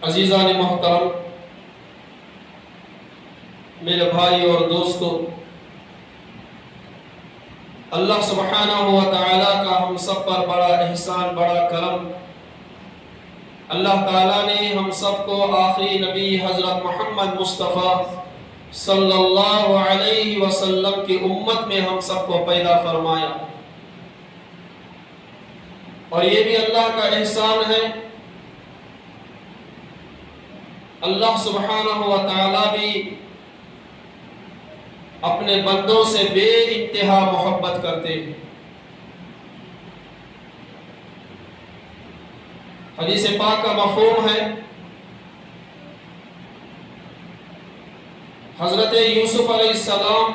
عزیزان محترم، میرے بھائی اور دوستو، اللہ سبحانہ و تعالیٰ کا ہم سب پر بڑا احسان، بڑا کرم۔ اللہ تعالیٰ نے ہم سب کو آخری نبی حضرت محمد مصطفیٰ صلی اللہ علیہ وسلم کی امت میں ہم سب کو پیدا فرمایا، اور یہ بھی اللہ کا احسان ہے۔ اللہ سبحانہ و تعالیٰ بھی اپنے بندوں سے بے انتہا محبت کرتے ہیں۔ حدیث پاک کا مفہوم ہے، حضرت یوسف علیہ السلام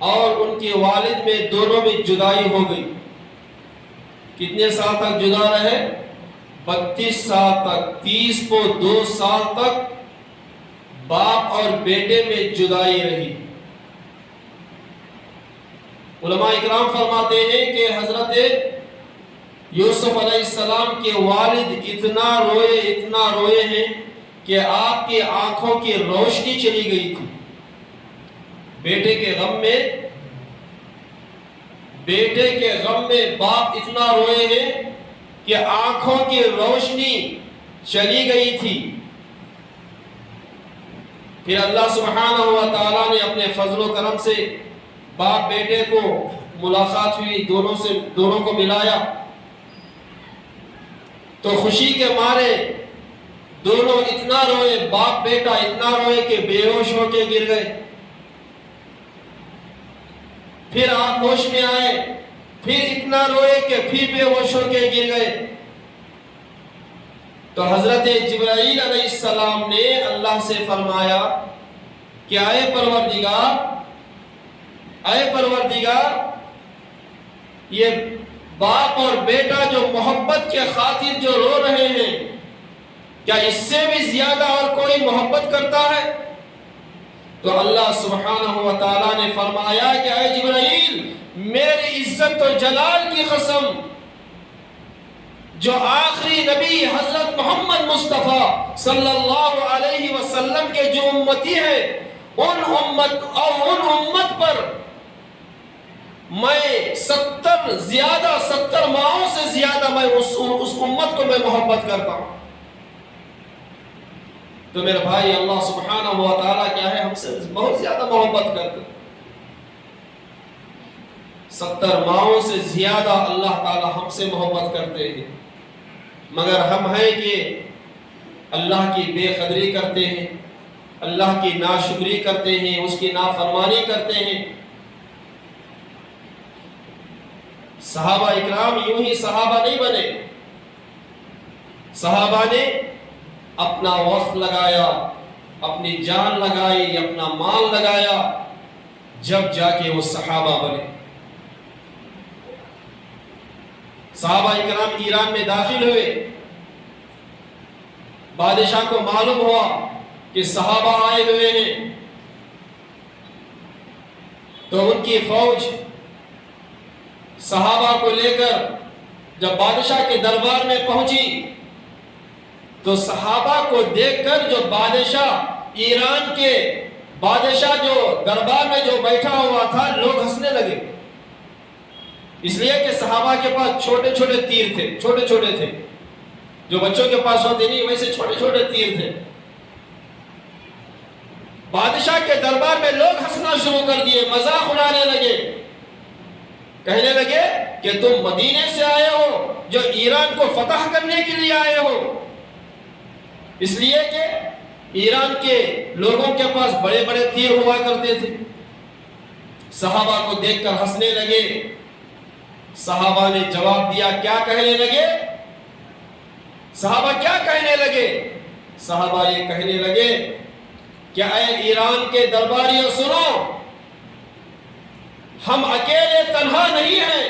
اور ان کے والد میں دونوں میں جدائی ہو گئی۔ کتنے سال تک جدا رہے؟ 32 سال تک، 30 کو 2 سال تک باپ اور بیٹے میں جدائی رہی۔ علماء اکرام فرماتے ہیں کہ حضرت یوسف علیہ السلام کے والد اتنا روئے ہیں کہ آپ کی آنکھوں کی روشنی چلی گئی تھی۔ بیٹے کے غم میں باپ اتنا روئے ہیں کہ آنکھوں کی روشنی چلی گئی تھی۔ پھر اللہ سبحانہ و تعالیٰ نے اپنے فضل و کرم سے باپ بیٹے کو ملاقات ہوئی، دونوں کو ملایا، تو خوشی کے مارے دونوں اتنا روئے، باپ بیٹا اتنا روئے کہ بے ہوش ہو کے گر گئے۔ پھر آپ ہوش میں آئے، پھر اتنا روئے کہ پھر بے ہوش ہو کے گر گئے۔ تو حضرت جبرائیل علیہ السلام نے اللہ سے فرمایا کہ اے پروردگار، یہ باپ اور بیٹا جو محبت کے خاطر جو رو رہے ہیں، کیا اس سے بھی زیادہ اور کوئی محبت کرتا ہے؟ تو اللہ سبحانہ و تعالیٰ نے فرمایا کہ اے جبرائیل، میری عزت و جلال کی قسم، جو آخری نبی حضرت محمد مصطفیٰ صلی اللہ علیہ وسلم کے جو امتی ہیں، ان امت پر میں 70 ماہوں سے زیادہ میں اس امت کو میں محبت کرتا ہوں۔ تو میرے بھائی، اللہ سبحانہ و تعالیٰ کیا ہے، ہم سے بہت زیادہ محبت کرتے ہیں۔ 70 ماہوں سے زیادہ اللہ تعالیٰ ہم سے محبت کرتے ہیں، مگر ہم ہیں کہ اللہ کی بے قدری کرتے ہیں، اللہ کی ناشکری کرتے ہیں، اس کی نافرمانی کرتے ہیں۔ صحابہ اکرام یوں ہی صحابہ نہیں بنے، صحابہ نے اپنا وقت لگایا، اپنی جان لگائی، اپنا مال لگایا، جب جا کے وہ صحابہ بنے۔ صحابہ اکرام ایران میں داخل ہوئے، بادشاہ کو معلوم ہوا کہ صحابہ آئے ہوئے ہیں، تو ان کی فوج صحابہ کو لے کر جب بادشاہ کے دربار میں پہنچی، تو صحابہ کو دیکھ کر جو ایران کے بادشاہ جو دربار میں جو بیٹھا ہوا تھا، لوگ ہنسنے لگے، اس لیے کہ صحابہ کے پاس چھوٹے چھوٹے تیر تھے، چھوٹے چھوٹے تھے، جو بچوں کے پاس ہوتے نہیں ویسے چھوٹے چھوٹے تیر تھے۔ بادشاہ کے دربار میں لوگ ہنسنا شروع کر دیے، مذاق اڑانے لگے، کہنے لگے کہ تم مدینے سے آئے ہو، جو ایران کو فتح کرنے کے لیے آئے ہو، اس لیے کہ ایران کے لوگوں کے پاس بڑے بڑے تیر ہوا کرتے تھے۔ صحابہ کو دیکھ کر ہنسنے لگے۔ صحابہ نے جواب دیا، کیا کہنے لگے؟ صحابہ کیا کہنے لگے؟ صحابہ یہ کہنے لگے کہ اے ایران کے درباریوں، سنو، ہم اکیلے تنہا نہیں ہیں،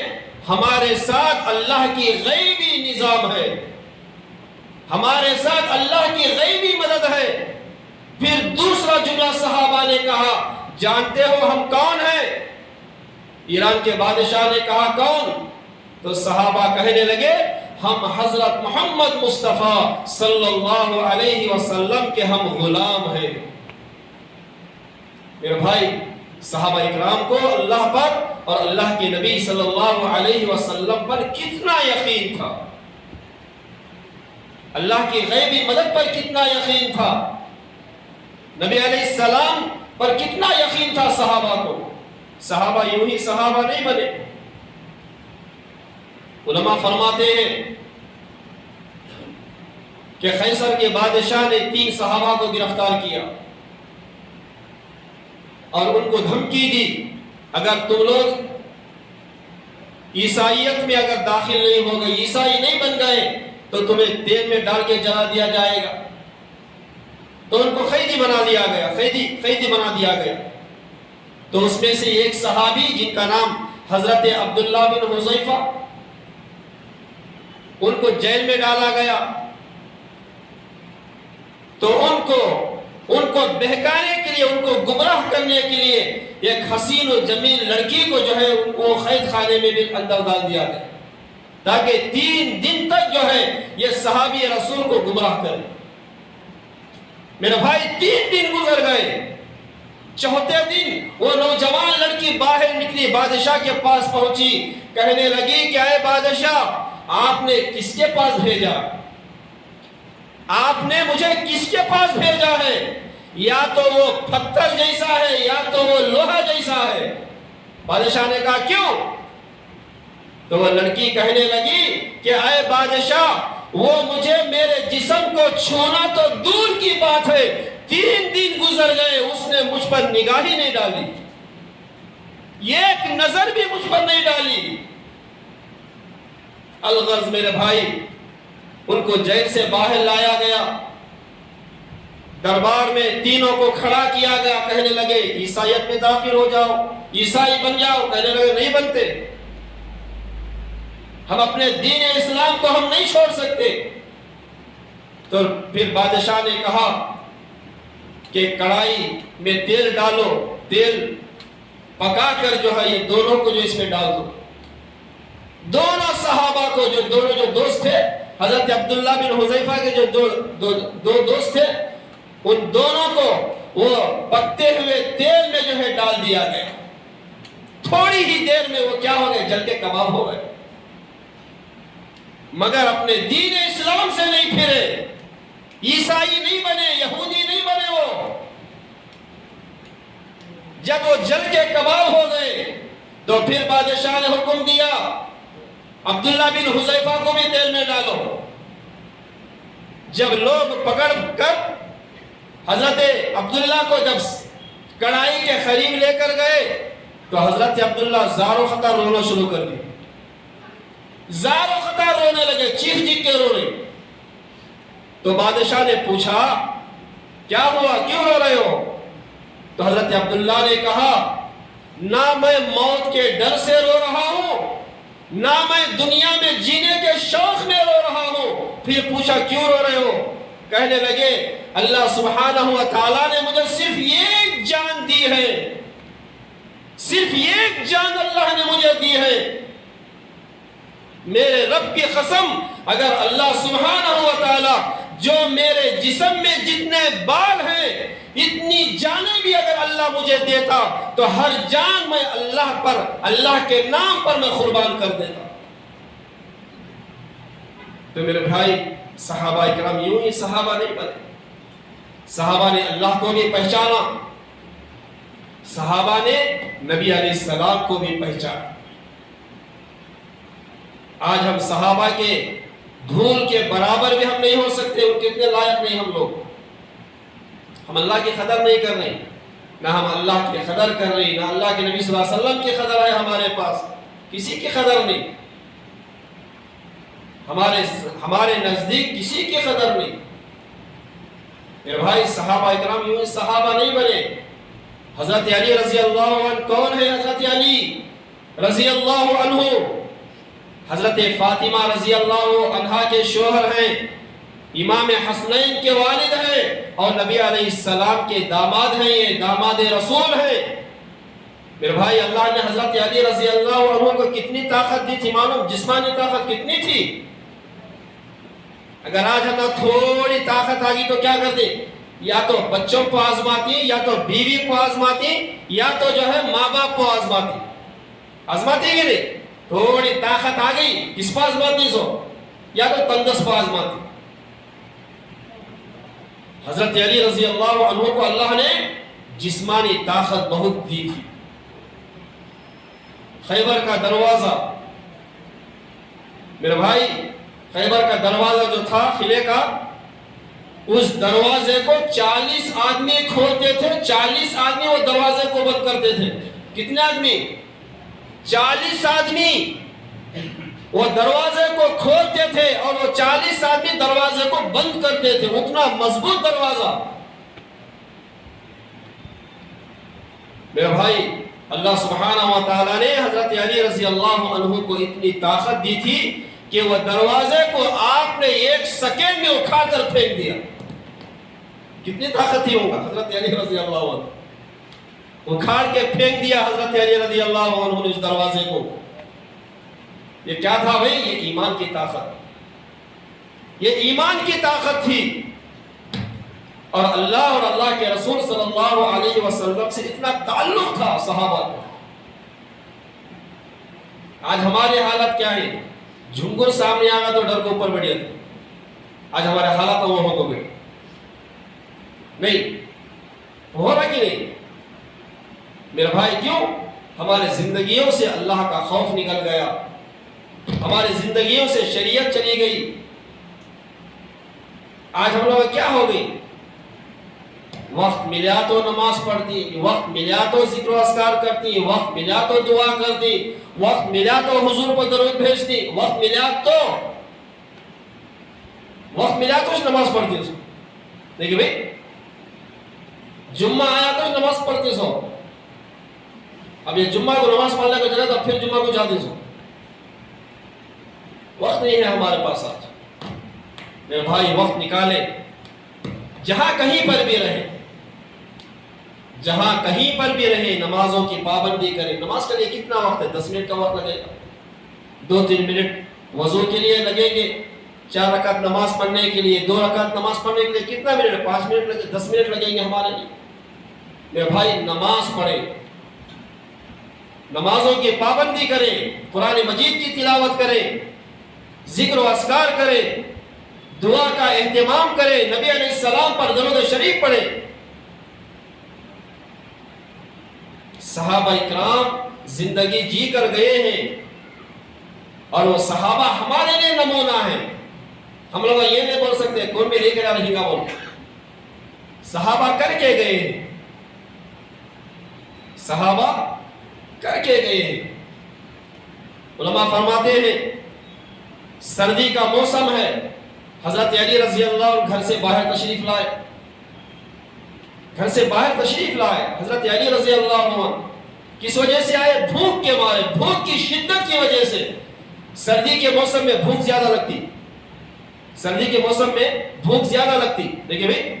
ہمارے ساتھ اللہ کی غیبی نظام ہے، ہمارے ساتھ اللہ کی غیبی مدد ہے۔ پھر دوسرا جملہ صحابہ نے کہا، جانتے ہو ہم کون ہیں؟ ایران کے بادشاہ نے کہا، کون؟ تو صحابہ کہنے لگے، ہم حضرت محمد مصطفیٰ صلی اللہ علیہ وسلم کے ہم غلام ہیں۔ میرے بھائی، صحابہ اکرام کو اللہ پر اور اللہ کے نبی صلی اللہ علیہ وسلم پر کتنا یقین تھا، اللہ کی غیبی مدد پر کتنا یقین تھا، نبی علیہ السلام پر کتنا یقین تھا صحابہ کو۔ صحابہ یوں ہی صحابہ نہیں بنے۔ علماء فرماتے ہیں کہ قیصر کے بادشاہ نے 3 صحابہ کو گرفتار کیا اور ان کو دھمکی دی، اگر تم لوگ عیسائیت میں اگر داخل نہیں ہو گئے، عیسائی نہیں بن گئے، تو تمہیں تیل میں ڈال کے جلا دیا جائے گا۔ تو ان کو قیدی بنا دیا گیا، قیدی بنا دیا گیا۔ تو اس میں سے ایک صحابی جن کا نام حضرت عبداللہ بن حذیفہ، ان کو جیل میں ڈالا گیا۔ تو ان کو بہکانے کے لیے، ان کو گمراہ کرنے کے لیے ایک حسین و جمیل لڑکی کو جو ہے ان کو قید خانے میں بھی اندر ڈال دیا گیا، تاکہ 3 دن تک جو ہے یہ صحابی رسول کو گمراہ کرے۔ میرے بھائی، 3 دن گزر گئے۔ چوتھے دن وہ نوجوان لڑکی باہر نکلی، بادشاہ کے پاس پہنچی، کہنے لگی کہ اے بادشاہ، آپ نے کس کے پاس بھیجا؟ آپ نے مجھے کس کے پاس بھیجا ہے؟ یا تو وہ پتھر جیسا ہے یا تو وہ لوہا جیسا ہے۔ بادشاہ نے کہا کیوں؟ تو وہ لڑکی کہنے لگی کہ اے بادشاہ، وہ مجھے میرے جسم کو چھونا تو دور کی بات ہے، 3 دن گزر گئے، اس نے مجھ پر نگاہ ہی نہیں ڈالی، ایک نظر بھی مجھ پر نہیں ڈالی۔ الغرض میرے بھائی، ان کو جیل سے باہر لایا گیا، دربار میں تینوں کو کھڑا کیا گیا، کہنے لگے عیسائیت میں داخل ہو جاؤ، عیسائی بن جاؤ۔ کہنے لگے نہیں بنتے، ہم اپنے دین اسلام کو ہم نہیں چھوڑ سکتے۔ تو پھر بادشاہ نے کہا کہ کڑائی میں تیل ڈالو، تیل پکا کر جو ہے یہ دونوں کو جو اس میں ڈال دو۔ دونوں صحابہ کو، جو دوست تھے، حضرت عبداللہ بن حذیفہ کے جو دو دوست تھے، ان دونوں کو وہ پکتے ہوئے تیل میں جو ہے ڈال دیا گیا۔ تھوڑی ہی دیر میں وہ کیا ہو گئے؟ جل کے کباب ہو گئے، مگر اپنے دین اسلام سے نہیں پھرے، عیسائی نہیں بنے، یہودی نہیں بنے۔ وہ جب وہ جل کے کباب ہو گئے تو پھر بادشاہ نے حکم دیا عبداللہ بن حذیفہ کو بھی تیل میں ڈالو۔ جب لوگ پکڑ کر حضرت عبداللہ کو جب کڑائی کے قریب لے کر گئے تو حضرت عبداللہ زار و خطا رونا شروع کر دی، زار و خطا رونے لگے، چیخ چیخ کے رو رہے۔ تو بادشاہ نے پوچھا کیا ہوا، کیوں رو رہے ہو؟ تو حضرت عبداللہ نے کہا نہ میں موت کے ڈر سے رو رہا ہوں، نہ میں دنیا میں جینے کے شوق میں رو رہا ہوں۔ پھر پوچھا کیوں رو رہے ہو؟ کہنے لگے اللہ سبحانہ و تعالیٰ نے مجھے صرف ایک جان دی ہے، صرف ایک جان اللہ نے مجھے دی ہے۔ میرے رب کی قسم، اگر اللہ سبحانہ و تعالیٰ جو میرے جسم میں جتنے بال ہیں اتنی جانیں بھی اگر اللہ مجھے دیتا تو ہر جان میں اللہ پر، اللہ کے نام پر میں قربان کر دیتا۔ تو میرے بھائی، صحابہ اکرام یوں ہی صحابہ نہیں بنے، صحابہ نے اللہ کو بھی پہچانا، صحابہ نے نبی علیہ السلام کو بھی پہچانا۔ آج ہم صحابہ کے دھول کے برابر بھی ہم نہیں ہو سکتے، ان کے اتنے لائق نہیں ہم لوگ۔ ہم اللہ کی قدر نہیں کر رہے، نہ ہم اللہ کی قدر کر رہے، نہ اللہ کے نبی صلی اللہ علیہ وسلم کی قدر ہے ہمارے پاس، کسی کی قدر نہیں، ہمارے نزدیک کسی کی قدر نہیں۔ میرے بھائی، صحابہ اکرام یوں صحابہ نہیں بنے۔ حضرت علی رضی اللہ عنہ کون ہے؟ حضرت علی رضی اللہ عنہ حضرت فاطمہ رضی اللہ عنہا کے شوہر ہیں، امام حسنین کے والد ہیں اور نبی علیہ السلام کے داماد ہیں، یہ داماد رسول ہیں۔ میرے بھائی، اللہ نے حضرت علی رضی اللہ عنہ کو کتنی طاقت دی تھی معلوم؟ جسمانی طاقت کتنی تھی؟ اگر آج ہمیں تھوڑی طاقت آ گئی تو کیا کرتے؟ یا تو بچوں کو آزماتی، یا تو بیوی کو آزماتی، یا تو جو ہے ماں باپ کو آزماتی. آزماتی کہ نہیں؟ تھوڑی طاقت آ گئی کس کو آزماتی سو؟ یا تو تندرست کو آزماتی. حضرت علی رضی اللہ عنہ کو اللہ نے جسمانی طاقت بہت دی تھی. خیبر کا دروازہ، میرے بھائی، خیبر کا دروازہ جو تھا قلعے کا، اس دروازے کو 40 آدمی کھولتے تھے. 40 آدمی وہ دروازے کو بند کرتے تھے. کتنے آدمی؟ 40 آدمی وہ دروازے کو کھولتے تھے اور وہ 40 آدمی دروازے کو بند کرتے تھے. اتنا مضبوط دروازہ. میرے بھائی، اللہ سبحانہ و تعالیٰ نے حضرت علی رضی اللہ عنہ کو اتنی طاقت دی تھی کہ وہ دروازے کو آپ نے 1 سیکنڈ میں اٹھا کر پھینک دیا. کتنی طاقت تھی ہوگا حضرت علی رضی اللہ عنہ؟ اکھاڑ کے پھینک دیا حضرت علی رضی اللہ عنہ نے اس دروازے کو. یہ کیا تھا بھائی؟ یہ ایمان کی طاقت، یہ ایمان کی طاقت تھی. اور اللہ اور اللہ کے رسول صلی اللہ علیہ وسلم سے اتنا تعلق تھا صحابہ کو. آج ہماری حالت کیا ہے؟ جھنگر سامنے آ گا تو ڈر کے اوپر بیٹھ جاتے. آج ہمارے حالات وہ ہو گئے نہیں ہو رہا کہ نہیں؟ میرے بھائی، کیوں؟ ہمارے زندگیوں سے اللہ کا خوف نکل گیا، ہماری زندگیوں سے شریعت چلی گئی. آج ہم لوگ کیا ہو گئی؟ وقت ملا تو نماز پڑھتی، وقت ملا تو ذکر و اذکار کرتی، وقت ملا تو دعا کرتی، وقت ملا تو حضور پر درود بھیجتی، وقت ملا تو نماز پڑھتی. دیکھیں بھائی، جمعہ آیا تو نماز پڑھتے سو. اب یہ جمعہ کو نماز پڑھنے کو چلے تو پھر جمعہ کو جاتے سو. وقت نہیں ہے ہمارے پاس. آج میرے بھائی، وقت نکالے. جہاں کہیں پر بھی رہے، جہاں کہیں پر بھی رہے، نمازوں کی پابندی کرے. نماز کے لیے کتنا وقت ہے؟ 10 منٹ کا وقت لگے گا. 2-3 منٹ وضو کے لیے لگیں گے. 4 رکعت نماز پڑھنے کے لیے، 2 رکعت نماز پڑھنے کے لیے کتنا منٹ؟ 5 منٹ لگے، 10 منٹ لگیں گے ہمارے لیے. میرے بھائی، نماز پڑھے، نمازوں کی پابندی کرے، قرآن مجید کی تلاوت کرے، ذکر و اذکار کرے، دعا کا اہتمام کرے، نبی علیہ السلام پر درود شریف پڑھے. صحابہ اکرام زندگی جی کر گئے ہیں اور وہ صحابہ ہمارے لیے نمونہ ہیں. ہم لوگ یہ نہیں بول سکتے کون بھی لے کر رہے گا بول. صحابہ کر کے گئے ہیں، صحابہ کر کے گئے ہیں. علماء فرماتے ہیں سردی کا موسم ہے، حضرت علی رضی اللہ عنہ گھر سے باہر تشریف لائے. گھر سے باہر تشریف لائے حضرت علی رضی اللہ عنہ. کس وجہ سے آئے؟ بھوک کے مارے، بھوک کی شدت کی وجہ سے. سردی کے موسم میں بھوک زیادہ لگتی، سردی کے موسم میں بھوک زیادہ لگتی. دیکھیں بھئی،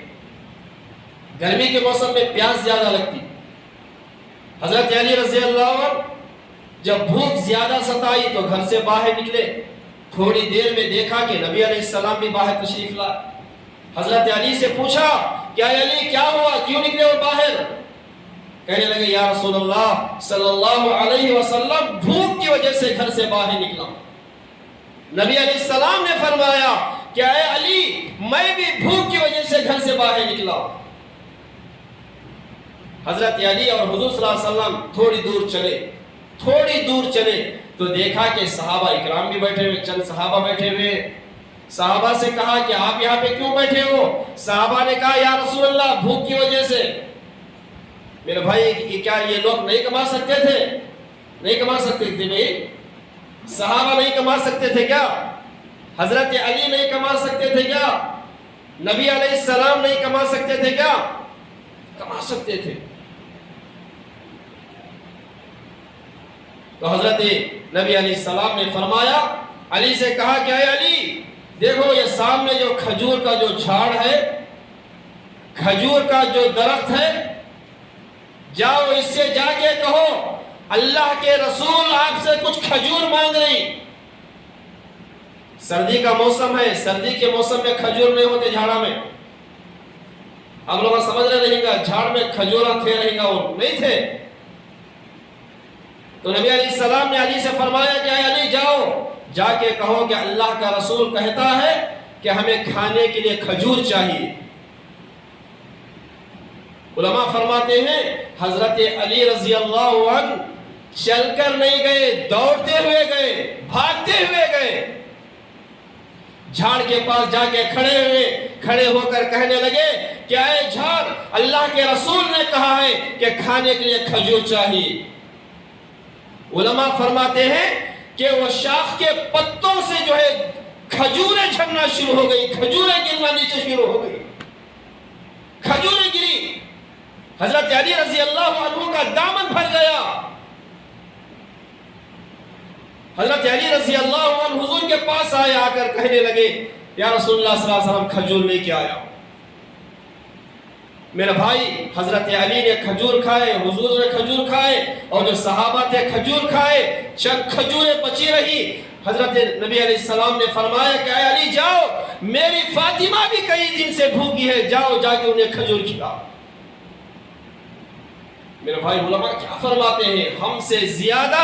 گرمی کے موسم میں پیاس زیادہ لگتی. حضرت علی رضی اللہ عنہ جب بھوک زیادہ ستائی تو گھر سے باہر نکلے. تھوڑی دیر میں دیکھا کہ نبی علیہ السلام بھی باہر تشریف لائے. حضرت علی سے پوچھا کہ اے علی کیا ہوا، کیوں نکلے ہو باہر؟ کہنے لگے یا رسول اللہ صلی اللہ علیہ وسلم بھوک کی وجہ سے گھر سے باہر نکلا. نبی علیہ السلام نے فرمایا کہ اے علی میں بھی بھوک کی وجہ سے گھر سے باہر نکلا. حضرت علی اور حضور صلی اللہ علیہ وسلم تھوڑی دور چلے تو دیکھا کہ صحابہ اکرام بھی بیٹھے ہوئے، چند صحابہ بیٹھے ہوئے. صحابہ سے کہا کہ آپ یہاں پہ کیوں بیٹھے ہو؟ صحابہ نے کہا یا رسول اللہ بھوک کی وجہ سے. میرے بھائی، کیا یہ لوگ نہیں کما سکتے تھے؟ نہیں کما سکتے تھے بھائی؟ صحابہ نہیں کما سکتے تھے کیا؟ حضرت علی نہیں کما سکتے تھے کیا؟ نبی علیہ السلام نہیں کما سکتے تھے کیا؟ کما سکتے تھے. تو حضرت نبی علیہ السلام نے فرمایا، علی سے کہا کہ اے علی دیکھو یہ سامنے جو کھجور کا جو جھاڑ ہے، کھجور کا جو درخت ہے، جاؤ اس سے جا کے کہو اللہ کے رسول آپ سے کچھ کھجور مانگ رہی. سردی کا موسم ہے، سردی کے موسم میں کھجور نہیں ہوتے جھاڑا میں. آپ لوگ سمجھ رہے نہیں گا جھاڑ میں کھجورہ تھے نہیں گا، وہ نہیں تھے. تو نبی علیہ السلام نے علی سے فرمایا کہ اے علی جاؤ جا کے کہو کہ اللہ کا رسول کہتا ہے کہ ہمیں کھانے کے لیے کھجور چاہیے. علماء فرماتے ہیں حضرت علی رضی اللہ عنہ چل کر نہیں گئے، دوڑتے ہوئے گئے، بھاگتے ہوئے گئے. جھاڑ کے پاس جا کے کھڑے ہو کر کہنے لگے کہ اے جھاڑ، اللہ کے رسول نے کہا ہے کہ کھانے کے لیے کھجور چاہیے. علماء فرماتے ہیں کہ وہ شاخ کے پتوں سے جو ہے کھجوریں جھڑنا شروع ہو گئی، کھجوریں گرنا نیچے شروع ہو گئی، کھجوریں گری. حضرت علی رضی اللہ عنہ کا دامن بھر گیا. حضرت علی رضی اللہ عنہ حضور کے پاس آئے، آ کر کہنے لگے یا رسول اللہ صلی اللہ علیہ وسلم کھجور لے کے آیا. میرا بھائی حضرت علی نے کھجور کھائے، حضور نے کھجور کھائے، اور جو صحابہ تھے کھجور کھائے. چند کھجوریں بچی رہی. حضرت نبی علیہ السلام نے فرمایا کہ اے علی جاؤ، میری فاطمہ بھی کئی دن سے بھوکی ہے، جاؤ جا کے انہیں کھجور کھلاؤ. میرے بھائی علماء کیا فرماتے ہیں، ہم سے زیادہ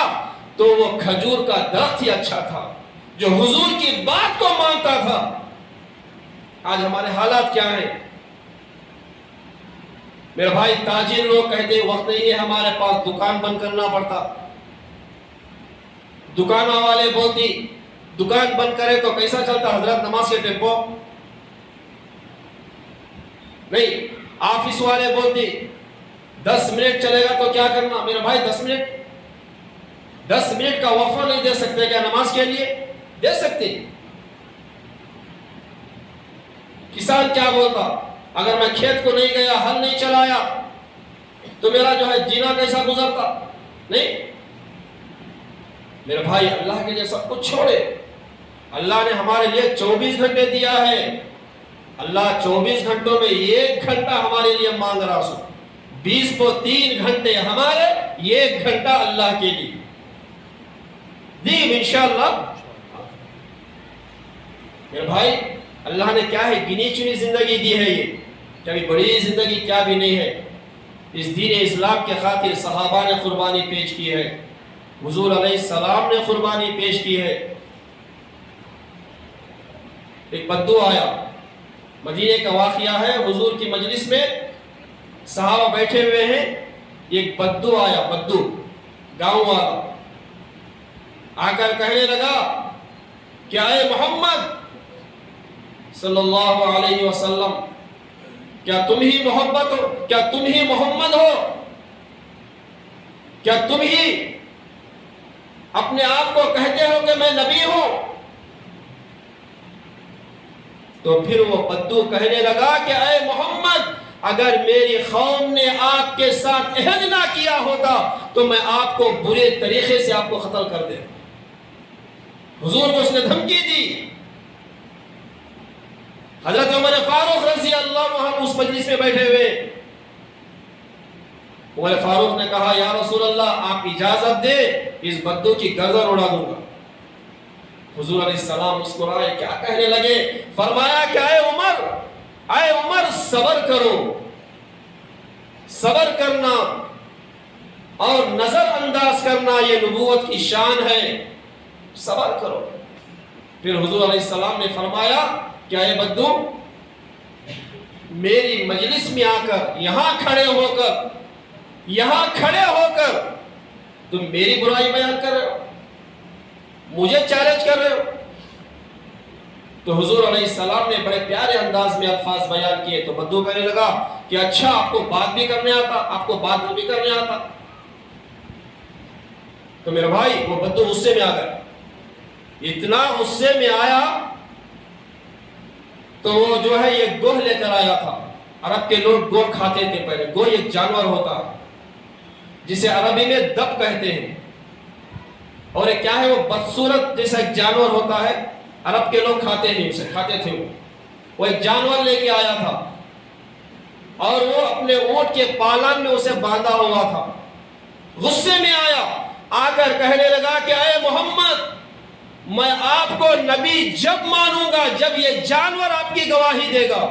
تو وہ کھجور کا درخت ہی اچھا تھا جو حضور کی بات کو مانتا تھا. آج ہمارے حالات کیا ہیں؟ میرے بھائی تاجر لوگ کہتے ہیں وقت نہیں ہے ہمارے پاس، دکان بند کرنا پڑتا. دکانوں والے بولتی دکان بند کرے تو کیسا چلتا حضرت، نماز کے ٹیمپو نہیں. آفس والے بولتی 10 منٹ چلے گا تو کیا کرنا. میرے بھائی 10 منٹ کا وقفہ نہیں دے سکتے کیا نماز کے لیے؟ دے سکتے. کسان کیا بولتا، اگر میں کھیت کو نہیں گیا، ہل نہیں چلایا تو میرا جو ہے جینا کیسا گزرتا. نہیں میرے بھائی اللہ کے لیے سب کچھ چھوڑے. اللہ نے ہمارے لیے 24 گھنٹے دیا ہے. اللہ 24 گھنٹوں میں 1 گھنٹہ ہمارے لیے مانگ رہا سو. 20 کو 3 گھنٹے ہمارے، 1 گھنٹہ اللہ کے لیے دی انشاءاللہ. میرے بھائی اللہ نے کیا ہے گنی چنی زندگی دی ہے. یہ کبھی بڑی زندگی کیا بھی نہیں ہے. اس دین اسلام کے خاطر صحابہ نے قربانی پیش کی ہے، حضور علیہ السلام نے قربانی پیش کی ہے. ایک بدو آیا، مدینے کا واقعہ ہے. حضور کی مجلس میں صحابہ بیٹھے ہوئے ہیں، ایک بدو آیا، بدو گاؤں والا آ کر کہنے لگا کہ اے محمد صلی اللہ علیہ وسلم، کیا تم ہی محبت ہو؟ کیا تم ہی محمد ہو؟ کیا تم ہی اپنے آپ کو کہتے ہو کہ میں نبی ہوں؟ تو پھر وہ بدو کہنے لگا کہ اے محمد، اگر میری قوم نے آپ کے ساتھ عہد نہ کیا ہوتا تو میں آپ کو برے طریقے سے آپ کو قتل کر دے. حضور کو اس نے دھمکی دی. حضرت عمر فاروق رضی اللہ عنہ اس مجلس میں بیٹھے ہوئے. عمر فاروق نے کہا یا رسول اللہ آپ اجازت دے اس بدو کی گردن اڑا دوں گا. حضور علیہ السلام مسکرائے، کیا کہنے لگے؟ فرمایا کہ اے عمر صبر کرو. صبر کرنا اور نظر انداز کرنا یہ نبوت کی شان ہے. صبر کرو. پھر حضور علیہ السلام نے فرمایا کہ اے بدو، میری مجلس میں آ کر یہاں کھڑے ہو کر تم میری برائی بیان کر رہے ہو، مجھے چیلنج کر رہے ہو. تو حضور علیہ السلام نے بڑے پیارے انداز میں الفاظ بیان کیے. تو بدو کہنے لگا کہ اچھا آپ کو بات بھی کرنے آتا، آپ کو بات بھی کرنے آتا. تو میرے بھائی وہ بدو غصے میں آ گیا. اتنا غصے میں آیا تو وہ جو ہے یہ گوہ لے کر آیا تھا. عرب کے لوگ گوہ کھاتے تھے پہلے. گوہ ایک جانور ہوتا ہے جسے عربی میں دب کہتے ہیں، اور ایک کیا ہے وہ بدصورت جیسا ایک جانور ہوتا ہے. عرب کے لوگ کھاتے تھے. وہ ایک جانور لے کے آیا تھا اور وہ اپنے اونٹ کے پالان میں اسے باندھا ہوا تھا. غصے میں آیا، آ کر کہنے لگا کہ اے محمد، میں آپ کو نبی جب مانوں گا جب یہ جانور آپ کی گواہی دے گا.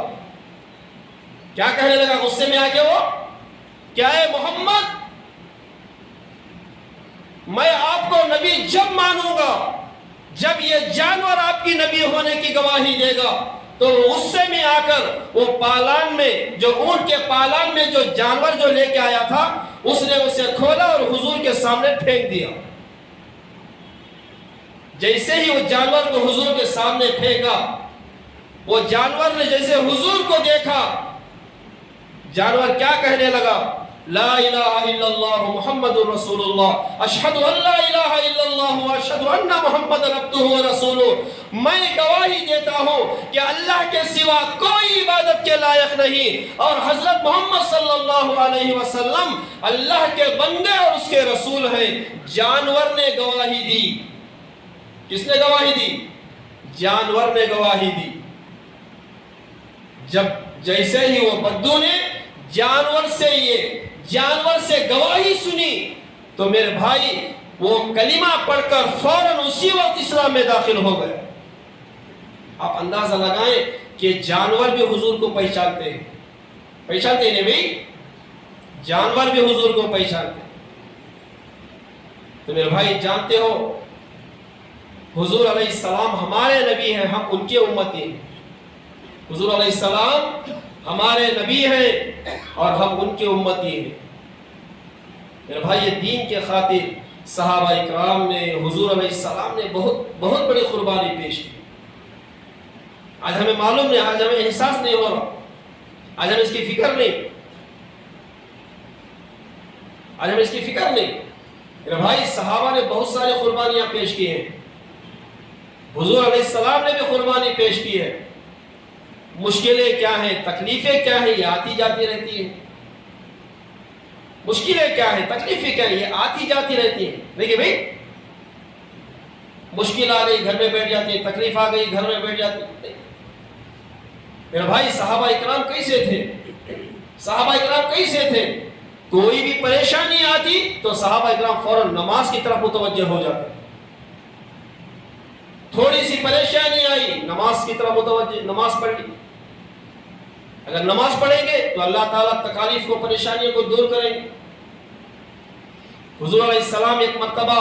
کیا کہنے لگا غصے میں آ کے وہ؟ کیا ہے محمد، میں آپ کو نبی جب مانوں گا جب یہ جانور آپ کی نبی ہونے کی گواہی دے گا. تو غصے میں آ کر وہ پالان میں، جو اونٹ کے پالان میں جو جانور جو لے کے آیا تھا، اس نے اسے کھولا اور حضور کے سامنے پھینک دیا. جیسے ہی وہ جانور کو حضور کے سامنے پھینکا، وہ جانور نے جیسے حضور کو دیکھا، جانور کیا کہنے لگا؟ لا الہ الا اللہ محمد رسول اللہ، اشہد ان لا الہ الا اللہ واشہد ان محمد عبدہ ورسولہ. میں گواہی دیتا ہوں کہ اللہ کے سوا کوئی عبادت کے لائق نہیں، اور حضرت محمد صلی اللہ علیہ وسلم اللہ کے بندے اور اس کے رسول ہیں. جانور نے گواہی دی. کس نے گواہی دی؟ جانور نے گواہی دی. جب جیسے ہی وہ بدو نے جانور سے گواہی سنی، تو میرے بھائی وہ کلمہ پڑھ کر فوراً اسی وقت اسلام میں داخل ہو گئے. آپ اندازہ لگائیں کہ جانور بھی حضور کو پہچانتے ہیں. پہچانتے ہیں بھائی، جانور بھی حضور کو پہچانتے ہیں. تو میرے بھائی جانتے ہو حضور علیہ السلام ہمارے نبی ہیں، ہم ان کے امتی ہیں. حضور علیہ السلام ہمارے نبی ہیں اور ہم ان کے امتی ہیں. میرے بھائی یہ دین کے خاطر صحابہ اکرام نے، حضور علیہ السلام نے بہت بڑی قربانی پیش کی. آج ہمیں معلوم نہیں، آج ہمیں احساس نہیں ہو رہا، آج ہمیں اس کی فکر نہیں، آج ہمیں اس کی فکر نہیں. میرے بھائی صحابہ نے بہت ساری قربانیاں پیش کی ہیں، حضور علیہ السلام نے بھی قربانی پیش کی ہے. مشکلیں کیا ہیں، تکلیفیں کیا ہیں، یہ آتی جاتی رہتی ہیں. مشکلیں کیا ہیں، تکلیفیں کیا ہیں، یہ آتی جاتی رہتی ہیں. دیکھیے بھائی، مشکل آ گئی گھر میں بیٹھ جاتی ہے، تکلیف آ گئی گھر میں بیٹھ جاتی ہے. میرے بھائی صحابہ اکرام کیسے تھے؟ صحابہ اکرام کیسے تھے؟ کوئی بھی پریشانی آتی تو صحابہ اکرام فوراً نماز کی طرف متوجہ ہو جاتے. تھوڑی سی پریشانی آئی، نماز کی طرف متوجہ، نماز پڑھ لی. اگر نماز پڑھیں گے تو اللہ تعالیٰ تکالیف کو، پریشانیوں کو دور کریں گے. حضور علیہ السلام ایک مرتبہ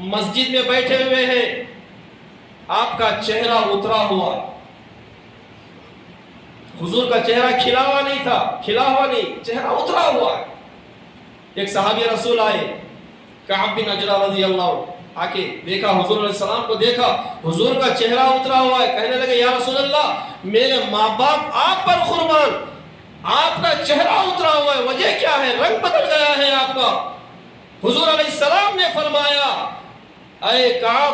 مسجد میں بیٹھے ہوئے ہیں، آپ کا چہرہ اترا ہوا. حضور کا چہرہ کھلا ہوا نہیں تھا، کھلا ہوا نہیں، چہرہ اترا ہوا ہے. ایک صحابی رسول آئے، کعب بن عجرہ رضی اللہ عنہ، آ کے دیکھا حضور علیہ السلام کو، دیکھا حضور کا چہرہ اترا ہوا ہے. کہنے لگے یا رسول اللہ، میرے ماں باپ آپ پر قربان، آپ کا چہرہ اترا ہوا ہے، وجہ کیا ہے؟ رنگ بدل گیا ہے آپ کا. حضور علیہ السلام نے فرمایا اے کعب،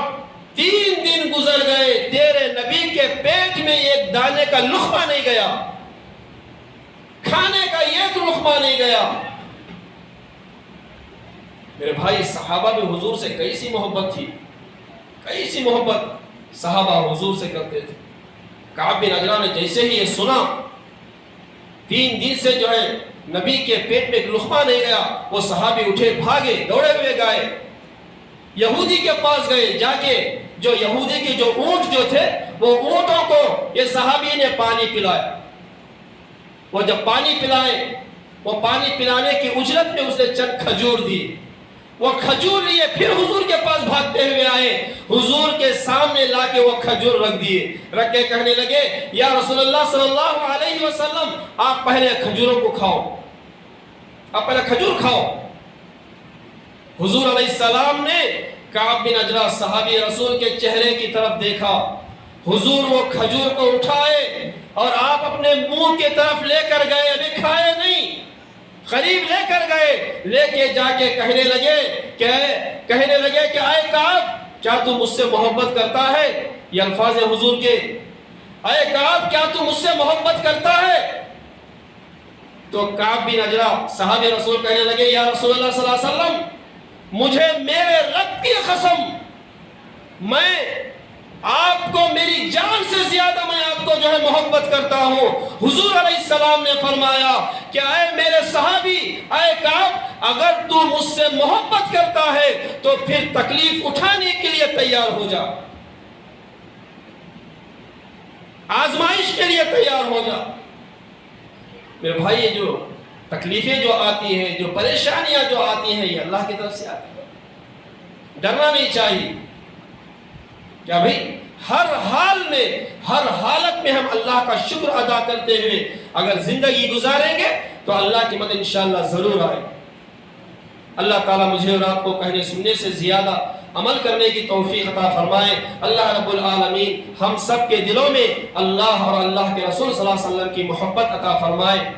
3 دن گزر گئے، تیرے نبی کے پیٹ میں ایک دانے کا لقمہ نہیں گیا، کھانے کا ایک لقمہ نہیں گیا. میرے بھائی صحابہ بھی حضور سے کیسی محبت تھی، کیسی محبت صحابہ حضور سے کرتے تھے. کعب بن عجرہ نے جیسے ہی یہ سنا، 3 دن سے جو ہے نبی کے پیٹ میں ایک لقمہ نہیں گیا، وہ صحابی اٹھے، بھاگے، دوڑے ہوئے گئے، یہودی کے پاس گئے. جا کے جو یہودی کے جو اونٹ جو تھے، وہ اونٹوں کو یہ صحابی نے پانی پلایا. وہ جب پانی پلائے، وہ پانی پلانے کی اجرت میں اس نے چند کھجور دی. وہ کھجور لیے پھر حضور کے پاس بھاگتے ہوئے آئے، حضور کے سامنے لا کے وہ کھجور رکھ دیے. رکھ کے کہنے لگے یا رسول اللہ صلی اللہ علیہ وسلم، آپ پہلے کھجوروں کو کھاؤ، آپ پہلے کھجور کھاؤ. حضور علیہ السلام نے کعب بن عجرہ صحابی رسول کے چہرے کی طرف دیکھا. حضور وہ کھجور کو اٹھائے اور آپ اپنے منہ کی طرف لے کر گئے، ابھی کھائے نہیں، قریب لے کر گئے، لے کے جا کے کہنے لگے کہ اے کعب، کیا تو مجھ سے محبت کرتا ہے؟ یہ الفاظ حضور کے، اے کعب کیا تو مجھ سے محبت کرتا ہے؟ تو کعب بن عجرہ صحابی رسول کہنے لگے یا رسول اللہ صلی اللہ علیہ وسلم، مجھے میرے رب کی قسم، میں آپ کو میری جان سے زیادہ میں آپ کو جو ہے محبت کرتا ہوں. حضور علیہ السلام نے فرمایا کہ اے میرے صحابی، اے کعب، اگر تو مجھ سے محبت کرتا ہے تو پھر تکلیف اٹھانے کے لیے تیار ہو جا. آزمائش کے لیے تیار ہو جا۔ میرے بھائی، یہ جو تکلیفیں جو آتی ہیں، جو پریشانیاں جو آتی ہیں، یہ اللہ کی طرف سے آتی ہیں، ڈرنا نہیں چاہیے۔ کیا بھئی ہر حال میں، ہر حالت میں ہم اللہ کا شکر ادا کرتے ہوئے اگر زندگی گزاریں گے تو اللہ کی مدد انشاءاللہ ضرور آئے۔ اللہ تعالیٰ مجھے اور آپ کو کہنے سننے سے زیادہ عمل کرنے کی توفیق عطا فرمائے۔ اللہ رب العالمین ہم سب کے دلوں میں اللہ اور اللہ کے رسول صلی اللہ علیہ وسلم کی محبت عطا فرمائے۔